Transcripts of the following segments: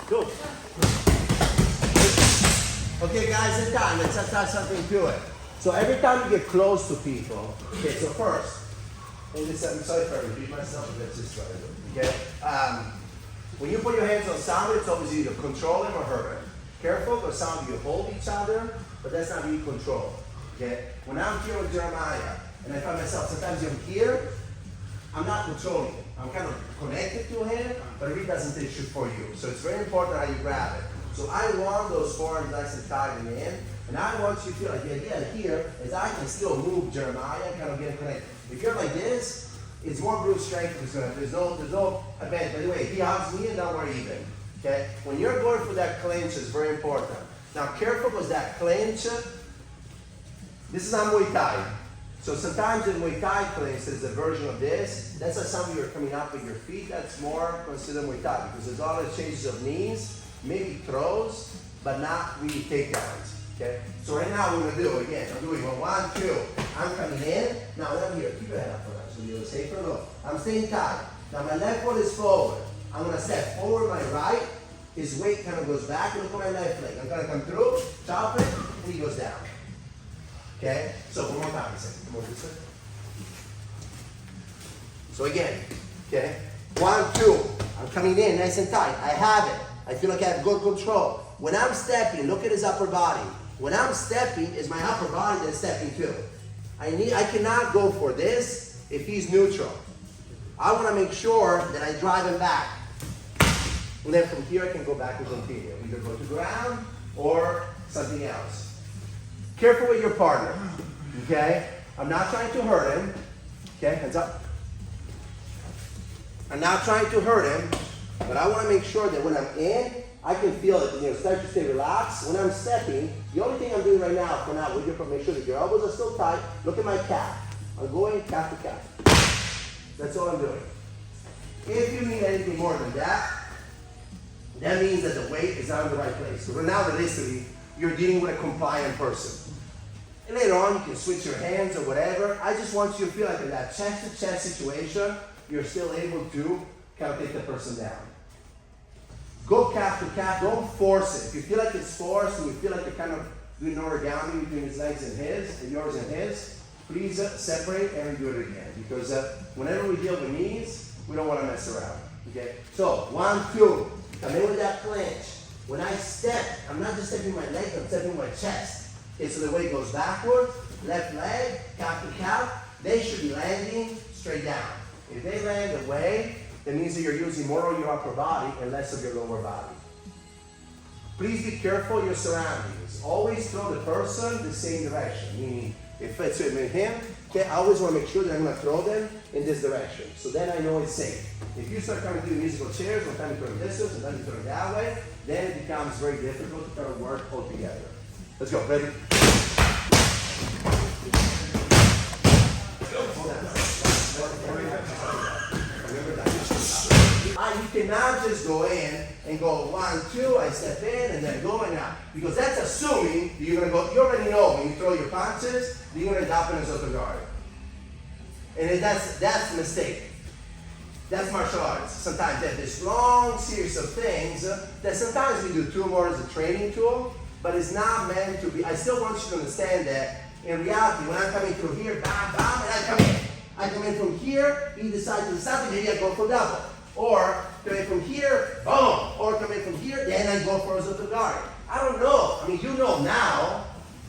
Go. Okay, guys, it's time. Let's attach something to it. So every time you get close to people, okay, so first, and this, I'm sorry if I repeat myself, but that's just what I do, okay? When you put your hands on someone, it's always either control him or hurt him. Careful, because some of you hold each other, but that's not really control, okay? When I'm here with Jeremiah, and I find myself, sometimes I'm here, I'm not controlling him. I'm kind of connected to him, but it really doesn't take shit for you. So it's very important how you grab it. So I want those forearms nice and tight and in, and I want you to feel like the idea here is I can still move Jeremiah and kind of get connected. If you're like this, it's more brute strength. There's no advantage. By the way, he hugs me and now we're even. Okay? When you're going for that clinch, it's very important. Now careful because that clinch, this is not Muay Thai. So sometimes in Muay Thai clinch, there's a version of this. That's not something you're coming up with your feet. That's more considered Muay Thai because there's all the changes of knees, maybe throws, but not really takedowns. Okay? So right now we're going to do, again, I'm doing 1, 2. I'm coming in. Now when I'm here, keep your head up for us. So you're safer. Look. I'm staying tight. Now my left foot is forward. I'm going to step forward my right. His weight kind of goes back. Look at my left leg. I'm going to come through, chop it, and he goes down. Okay? So one more time. Come on, this way. So again, okay? 1, 2. I'm coming in nice and tight. I have it. I feel like I have good control. When I'm stepping, look at his upper body. When I'm stepping, is my upper body that's stepping too. I cannot go for this if he's neutral. I want to make sure that I drive him back. And then from here I can go back and continue. Either go to ground or something else. Careful with your partner. Okay? I'm not trying to hurt him. Okay, hands up. I'm not trying to hurt him, but I want to make sure that when I'm in, I can feel it, start to stay relaxed. When I'm stepping, the only thing I'm doing right now, for now, with your permission, make sure that your elbows are still tight. Look at my calf. I'm going calf to calf. That's all I'm doing. If you need anything more than that, that means that the weight is not in the right place. So right now, realistically, you're dealing with a compliant person. And later on, you can switch your hands or whatever. I just want you to feel like in that chest-to-chest situation, you're still able to kind of take the person down. Go calf to calf, don't force it. If you feel like it's forced and you feel like you're kind of doing origami between his legs and his, and yours and his, please separate and do it again. Because whenever we deal with knees, we don't want to mess around. Okay? So, 1, 2, come in with that clinch. When I step, I'm not just stepping my leg, I'm stepping my chest. Okay, so the weight goes backwards, left leg, calf to calf, they should be landing straight down. If they land away, that means that you're using more of your upper body and less of your lower body. Please be careful of your surroundings. Always throw the person the same direction. Meaning, if it's with him, okay, I always want to make sure that I'm going to throw them in this direction. So then I know it's safe. If you start coming to musical chairs, one time you throw them this way, sometimes you throw them that way, then it becomes very difficult to try to work all together. Let's go. Ready? You cannot just go in and go 1, 2, I step in and then go and out. Because that's assuming that you're going to go, you already know when you throw your punches, that you're going to end up in a Zoto guard. And that's a mistake. That's martial arts. Sometimes they have this long series of things that sometimes we do too more as a training tool, but it's not meant to be. I still want you to understand that in reality, when I'm coming through here, bam, bam, and I come in. I come in from here, he decides to do something, maybe I go for double. Or come in from here, boom. Or come in from here, then I go for a Zoto guard. I don't know. I mean, you know now,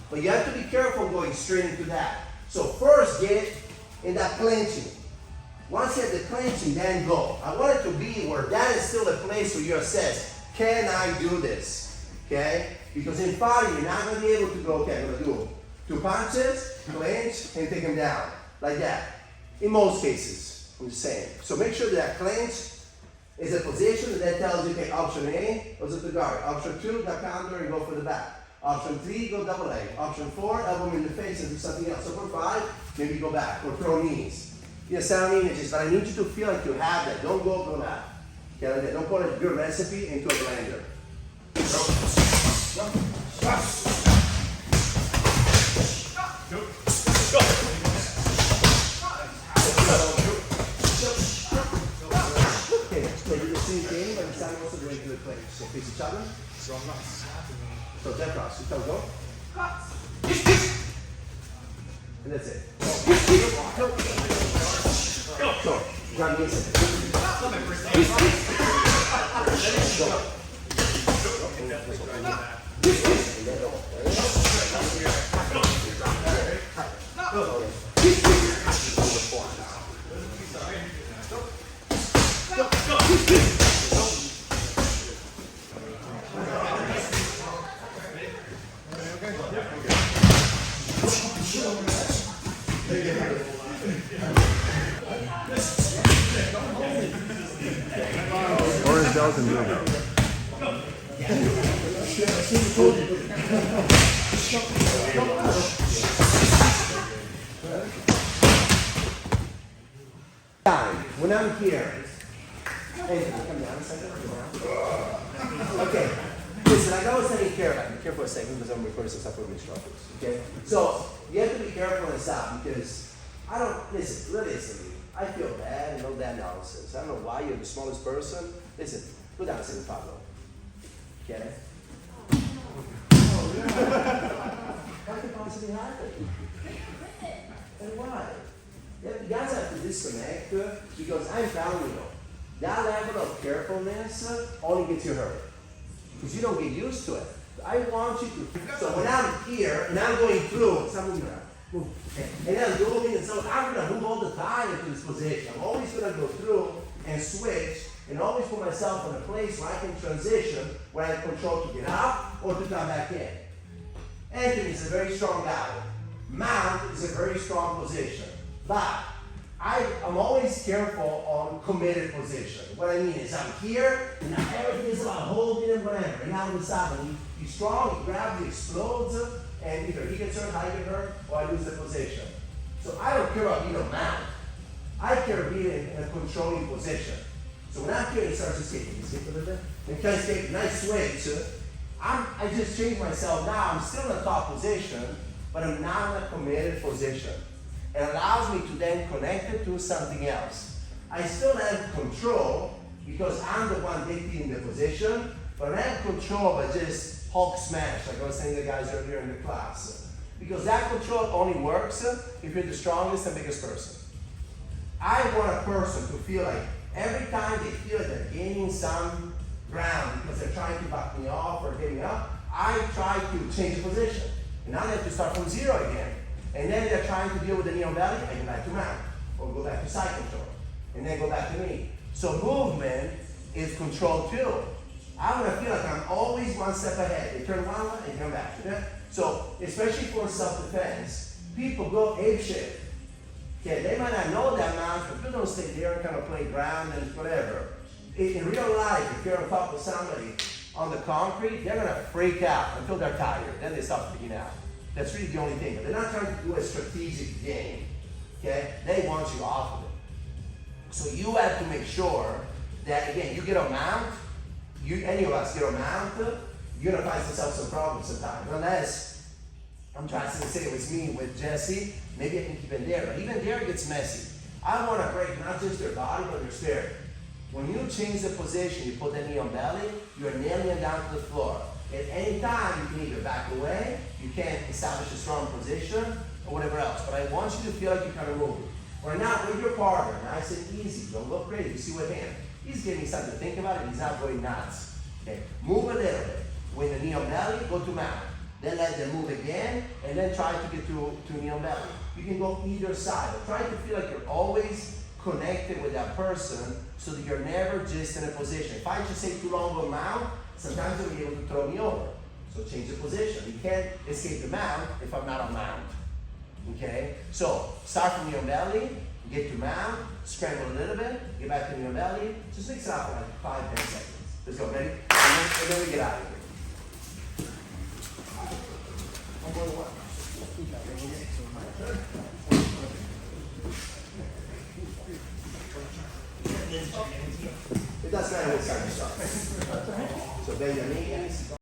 but you have to be careful going straight into that. So first get in that clinching. Once you have the clinching, then go. I want it to be where that is still a place where you assess, can I do this? Okay? Because in fighting, you're not going to be able to go, okay, I'm going to do 2 punches, clinch, and take him down. Like that. In most cases, I'm just saying. So make sure that clinch is a position that tells you, okay, option A goes at the guard. Option 2, duck under and go for the back. Option 3, go double leg. Option 4, elbow him in the face and do something else. So for 5, maybe go back or throw knees. Sound images, but I need you to feel like you have that. Don't go back. Okay, like that. Don't put your recipe into a blender. Go. same thing, but this time also going to the clinch. So face each other. So I'm not snapping. So jab cross. You tell go. And that's it. So, grab me a second. Orange belt and blue belt. When I'm here, hey, come down a second. Okay, listen, like I was taking care of, be careful a second because I'm recording some stuff for me struggles. Okay, so you have to be careful and stop because I don't, listen, realistically, I feel bad and all that nonsense. I don't know why you're the smallest person. Listen, go down a second, Pablo. Get it? How could possibly happen? And why? You guys have to disconnect because I'm telling you, that level of carefulness only gets you hurt. Because you don't get used to it. I want you to. So when I'm here and I'm going through, and then I'm moving, and so I'm going to move all the time into this position. I'm always going to go through and switch and always put myself in a place where I can transition, where I have control to get up or to come back in. Anthony is a very strong guy. Mount is a very strong position. But I'm always careful on committed position. What I mean is I'm here, and now everything is about holding and whatever. And now all of a sudden, he's strong, he grabs, he explodes, and either he gets hurt, I get hurt, or I lose the position. So I don't care about being a mount. I care about being in a controlling position. So when I'm here, he starts escaping. He escapes a little bit. And can I escape? Nice switch. I just changed myself now. I'm still in a top position, but I'm now in a committed position. It allows me to then connect it to something else. I still have control because I'm the one dictating the position, but I have control by just Hulk smash, like I was saying to the guys earlier in the class. Because that control only works if you're the strongest and biggest person. I want a person to feel like every time they feel like they're gaining some ground because they're trying to back me off or get me up, I try to change the position. And now they have to start from zero again. And then they're trying to deal with the knee on belly, I go back to mount, or go back to side control, and then go back to knee. So movement is control too. I want to feel like I'm always one step ahead. They turn one way and come back. Okay? So, especially for self-defense, people go apeshit. Okay, they might not know that mount, but people don't stay there and kind of play ground and whatever. In real life, if you're on top of somebody on the concrete, they're going to freak out until they're tired. Then they stop freaking out. That's really the only thing. But they're not trying to do a strategic game. Okay? They want you off of it. So you have to make sure that, again, you get a mount, any of us get a mount, you're going to find yourself some problems sometimes. Unless, I'm trying to say it was me with Jesse, maybe I can keep it there. But even there it gets messy. I want to break not just your body, but your spirit. When you change the position, you put the knee on belly, you're nailing it down to the floor. At any time, you can either back away, you can establish a strong position, or whatever else. But I want you to feel like you're kind of moving. Or not with your partner. Now I said easy, don't look crazy. You see with him. He's giving me something to think about and he's not going nuts. Okay, move a little bit. When the knee on belly, go to mount. Then let them move again, and then try to get to knee on belly. You can go either side. But try to feel like you're always connected with that person so that you're never just in a position. If I just say too long on mount, sometimes you'll be able to throw me over. So change the position. You can't escape the mount if I'm not on mount. Okay? So start from knee on belly, get to mount, scramble a little bit, get back to knee on belly. Just mix it up for like 5-10 seconds. Let's go, ready? And then we get out of here. It doesn't matter what side you start. So bend your knees.